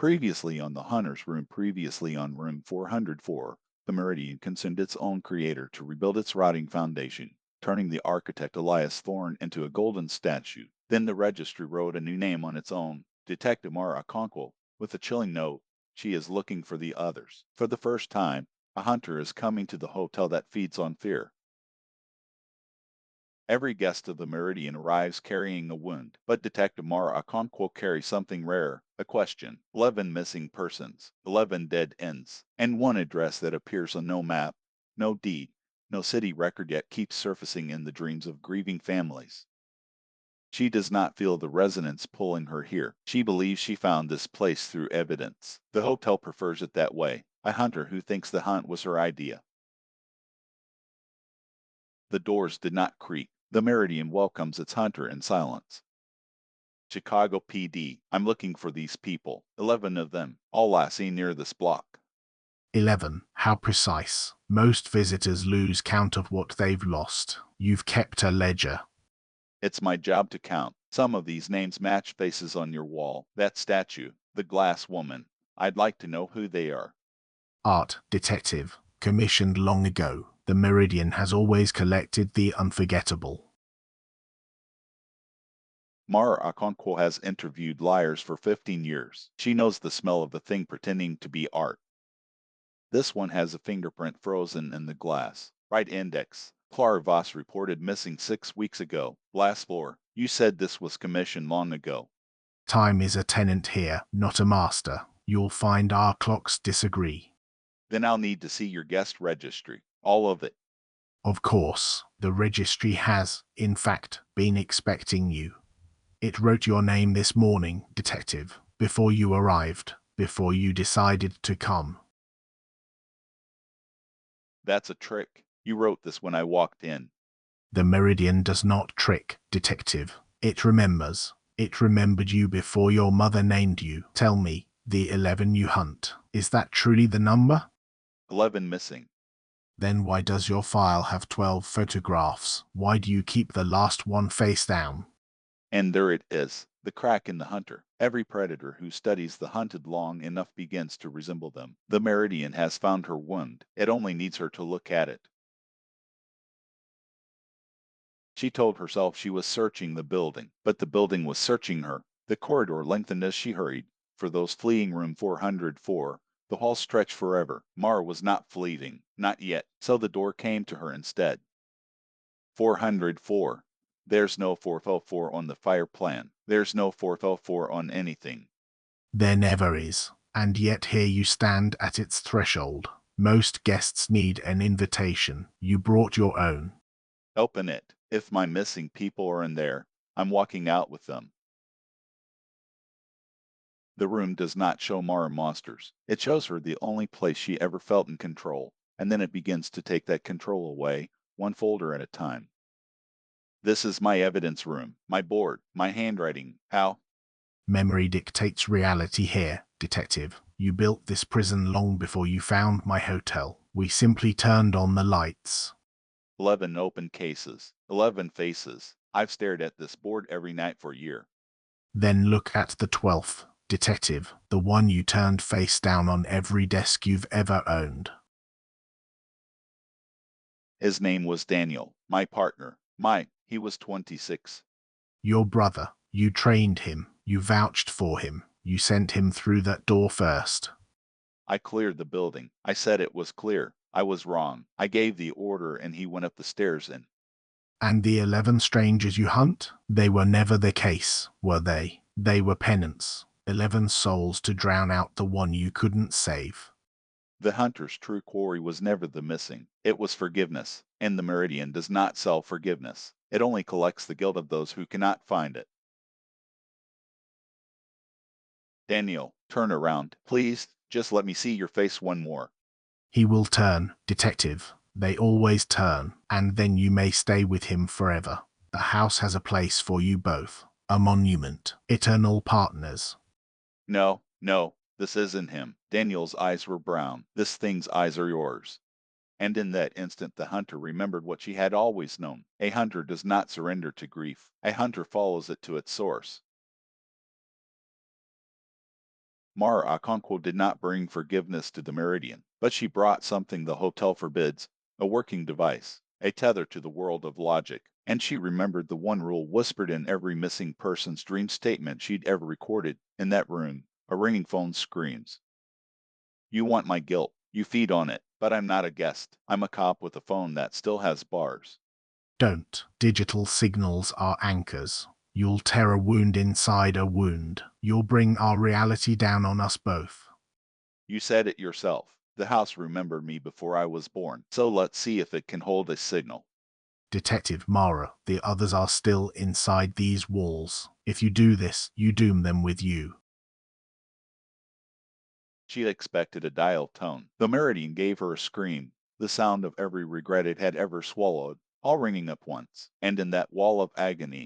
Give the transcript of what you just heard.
Previously on the Hunter's Room, previously on Room 404, the Meridian consumed its own creator to rebuild its rotting foundation, turning the architect Elias Thorne into a golden statue. Then the registry wrote a new name on its own, Detective Mara Okonkwo, with a chilling note. She is looking for the others. For the first time, a hunter is coming to the hotel that feeds on fear. Every guest of the Meridian arrives carrying a wound, but Detective Mara Okonkwo carries something rare, a question, 11 missing persons, 11 dead ends, and one address that appears on no map, no deed, no city record yet keeps surfacing in the dreams of grieving families. She does not feel the resonance pulling her here. She believes she found this place through evidence. The hotel prefers it that way, a hunter who thinks the hunt was her idea. The doors did not creak. The Meridian welcomes its hunter in silence. Chicago PD. I'm looking for these people. 11 of them, all last seen near this block. 11. How precise. Most visitors lose count of what they've lost. You've kept a ledger. It's my job to count. Some of these names match faces on your wall. That statue, the glass woman. I'd like to know who they are. Art detective. Commissioned long ago. The Meridian has always collected the unforgettable. Mara Okonkwo has interviewed liars for 15 years. She knows the smell of the thing pretending to be art. This one has a fingerprint frozen in the glass. Right index. Clara Voss reported missing 6 weeks ago. Last floor. You said this was commissioned long ago. Time is a tenant here, not a master. You'll find our clocks disagree. Then I'll need to see your guest registry. All of it. Of course, the registry has, in fact, been expecting you. It wrote your name this morning, detective, before you arrived, before you decided to come. That's a trick. You wrote this when I walked in. The Meridian does not trick, detective. It remembers. It remembered you before your mother named you. Tell me, the 11 you hunt, is that truly the number? 11 missing. Then why does your file have 12 photographs? Why do you keep the last one face down? And there it is, the crack in the hunter. Every predator who studies the hunted long enough begins to resemble them. The Meridian has found her wound. It only needs her to look at it. She told herself she was searching the building, but the building was searching her. The corridor lengthened as she hurried. For those fleeing room 404, the hall stretched forever. Mara was not fleeting, not yet, so the door came to her instead. 404. There's no 404 on the fire plan. There's no 404 on anything. There never is. And yet here you stand at its threshold. Most guests need an invitation. You brought your own. Open it. If my missing people are in there, I'm walking out with them. The room does not show Mara monsters. It shows her the only place she ever felt in control, and then it begins to take that control away, one folder at a time. This is my evidence room, my board, my handwriting. How? Memory dictates reality here, detective. You built this prison long before you found my hotel. We simply turned on the lights. 11 open cases, 11 faces. I've stared at this board every night for a year. Then look at the 12th, detective, the one you turned face down on every desk you've ever owned. His name was Daniel, my partner. He was 26. Your brother. You trained him. You vouched for him. You sent him through that door first. I cleared the building. I said it was clear. I was wrong. I gave the order and he went up the stairs and And the 11 strangers you hunt? They were never the case, were they? They were penance. 11 souls to drown out the one you couldn't save. the hunter's true quarry was never the missing. It was forgiveness, and the Meridian does not sell forgiveness. It only collects the guilt of those who cannot find it. Daniel, turn around. Please, just let me see your face one more. He will turn, detective. They always turn, and then you may stay with him forever. The house has a place for you both. A monument. Eternal partners. No, this isn't him. Daniel's eyes were brown. This thing's eyes are yours. And in that instant the hunter remembered what she had always known. A hunter does not surrender to grief. A hunter follows it to its source. Mara Okonkwo did not bring forgiveness to the Meridian, but she brought something the hotel forbids, a working device, a tether to the world of logic, and she remembered the one rule whispered in every missing person's dream statement she'd ever recorded. In that room, a ringing phone screams, "You want my guilt. You feed on it. But I'm not a guest. I'm a cop with a phone that still has bars." Don't. Digital signals are anchors. You'll tear a wound inside a wound. You'll bring our reality down on us both. You said it yourself. The house remembered me before I was born, so let's see if it can hold a signal. Detective Mara, the others are still inside these walls. If you do this, you doom them with you. She expected a dial tone. The Meridian gave her a scream, the sound of every regret it had ever swallowed, all ringing up once, and in that wall of agony